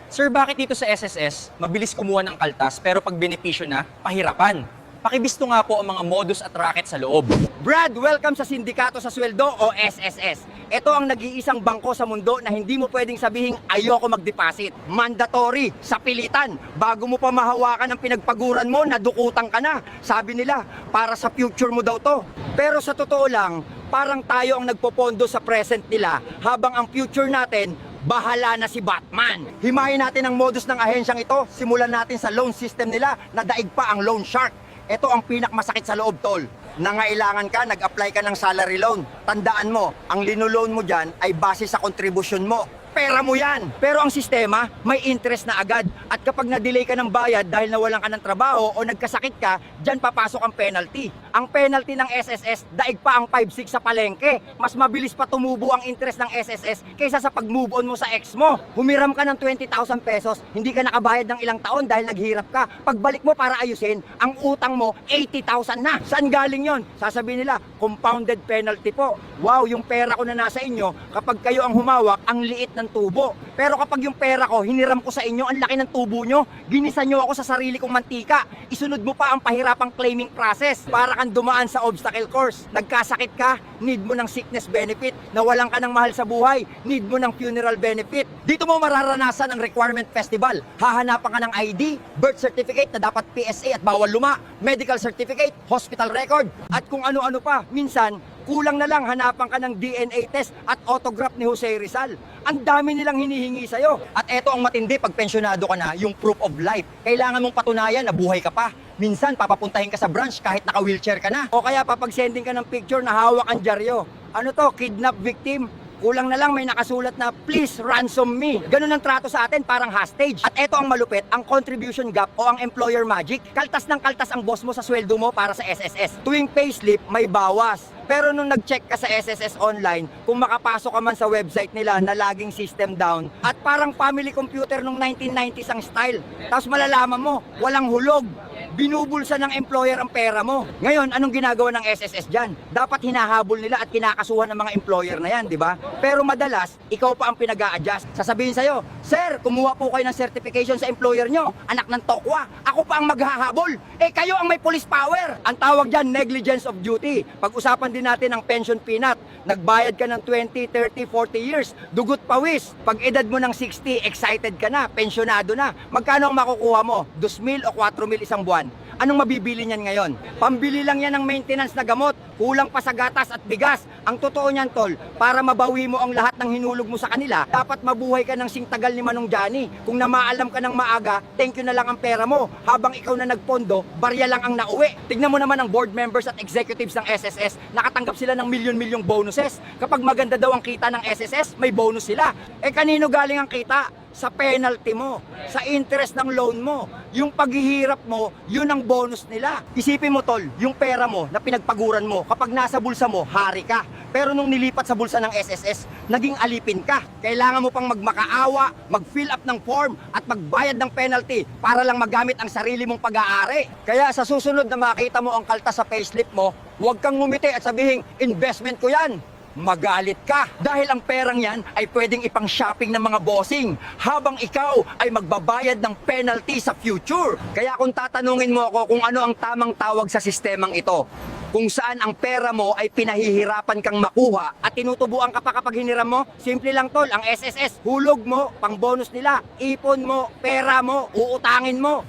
Sir, bakit dito sa SSS, mabilis kumuha ng kaltas pero pag benepisyo na, pahirapan? Pakibisto nga po ang mga modus at racket sa loob. Brad, welcome sa Sindikato sa Sweldo o SSS. Ito ang nag-iisang bangko sa mundo na hindi mo pwedeng sabihing ayoko mag-deposit. Mandatory, sa pilitan. Bago mo pa mahawakan ang pinagpaguran mo, nadukutan ka na. Sabi nila, para sa future mo daw to. Pero sa totoo lang, parang tayo ang nagpopondo sa present nila habang ang future natin, bahala na si Batman. Himayin natin ang modus ng ahensyang ito. Simulan natin sa loan system nila na daig pa ang loan shark. Ito ang pinakmasakit sa loob, tol. Nangailangan ka, nag-apply ka ng salary loan. Tandaan mo, ang linoloan mo dyan ay base sa contribution mo. Pera mo yan. Pero ang sistema, may interest na agad. At kapag na-delay ka ng bayad dahil nawalan ka ng trabaho o nagkasakit ka, dyan papasok ang penalty. Ang penalty ng SSS, daig pa ang 5-6 sa palengke. Mas mabilis pa tumubo ang interest ng SSS kaysa sa pag-move on mo sa ex mo. Humiram ka ng 20,000 pesos, hindi ka nakabayad ng ilang taon dahil naghirap ka. Pagbalik mo para ayusin, ang utang mo 80,000 na. Saan galing yon? Sasabihin nila, compounded penalty po. Wow, yung pera ko na nasa inyo, kapag kayo ang humawak, ang liit ng tubo. Pero kapag yung pera ko, hiniram ko sa inyo, ang laki ng tubo nyo, ginisa nyo ako sa sarili kong mantika. Isunod mo pa ang pahirapang claiming process para kang dumaan sa obstacle course. Nagkasakit ka, need mo ng sickness benefit. Nawalan ka ng mahal sa buhay, need mo ng funeral benefit. Dito mo mararanasan ang requirement festival. Hahanapan ka ng ID, birth certificate na dapat PSA at bawal luma, medical certificate, hospital record, at kung ano-ano pa. Minsan, kulang na lang hanapan ka ng DNA test at autograph ni Jose Rizal. Ang dami nilang hinihingi sa'yo. At eto ang matindi, pag pensyonado ka na, yung proof of life. Kailangan mong patunayan na buhay ka pa. Minsan, papapuntahin ka sa branch kahit naka-wheelchair ka na. O kaya papag-sending ka ng picture na hawak ang dyaryo. Ano to, kidnap victim? Kulang na lang may nakasulat na, please ransom me. Ganun ang trato sa atin, parang hostage. At eto ang malupit, ang contribution gap o ang employer magic. Kaltas ng kaltas ang boss mo sa sweldo mo para sa SSS. Tuwing payslip, may bawas. Pero nung nag-check ka sa SSS online, kung makapasok ka man sa website nila na laging system down, at parang family computer nung 1990s ang style, tapos malalaman mo, walang hulog. Binubulsa ng employer ang pera mo. Ngayon, anong ginagawa ng SSS dyan? Dapat hinahabol nila at kinakasuhan ng mga employer na yan, di ba? Pero madalas, ikaw pa ang pinag-a-adjust. Sasabihin sa'yo, Sir, kumuha po kayo ng certification sa employer nyo. Anak ng tokwa. Ako pa ang maghahabol. Eh, kayo ang may police power. Ang tawag dyan, negligence of duty. Pag-usapan din natin ang pension peanut. Nagbayad ka ng 20, 30, 40 years. Dugot pawis. Pag edad mo ng 60, excited ka na. Pensionado na. Magkano ang makukuha mo? 2,000 o 4,000 isang buwan? Anong mabibili niyan ngayon? Pambili lang yan ng maintenance na gamot, kulang pa sa gatas at bigas. Ang totoo niyan, tol, para mabawi mo ang lahat ng hinulog mo sa kanila, dapat mabuhay ka ng singtagal ni Manong Johnny. Kung namaalam ka ng maaga, thank you na lang ang pera mo. Habang ikaw na nagpondo, barya lang ang nauwi. Tignan mo naman ang board members at executives ng SSS, nakatanggap sila ng milyon-milyong bonuses. Kapag maganda daw ang kita ng SSS, may bonus sila. Eh kanino galing ang kita? Sa penalty mo, sa interest ng loan mo, yung paghihirap mo, yun ang bonus nila. Isipin mo, tol, yung pera mo na pinagpaguran mo, kapag nasa bulsa mo, hari ka. Pero nung nilipat sa bulsa ng SSS, naging alipin ka. Kailangan mo pang magmakaawa, mag-fill up ng form, at magbayad ng penalty para lang magamit ang sarili mong pag-aari. Kaya sa susunod na makita mo ang kaltas sa payslip mo, huwag kang ngumiti at sabihin, investment ko yan. Magalit ka dahil ang perang yan ay pwedeng ipang shopping ng mga bossing habang ikaw ay magbabayad ng penalty sa future. Kaya kung tatanungin mo ako kung ano ang tamang tawag sa sistemang ito, kung saan ang pera mo ay pinahihirapan kang makuha at tinutubuan ka pa kapag hiniram mo, simple lang, tol, ang SSS, hulog mo, pang bonus nila, ipon mo, pera mo, uutangin mo.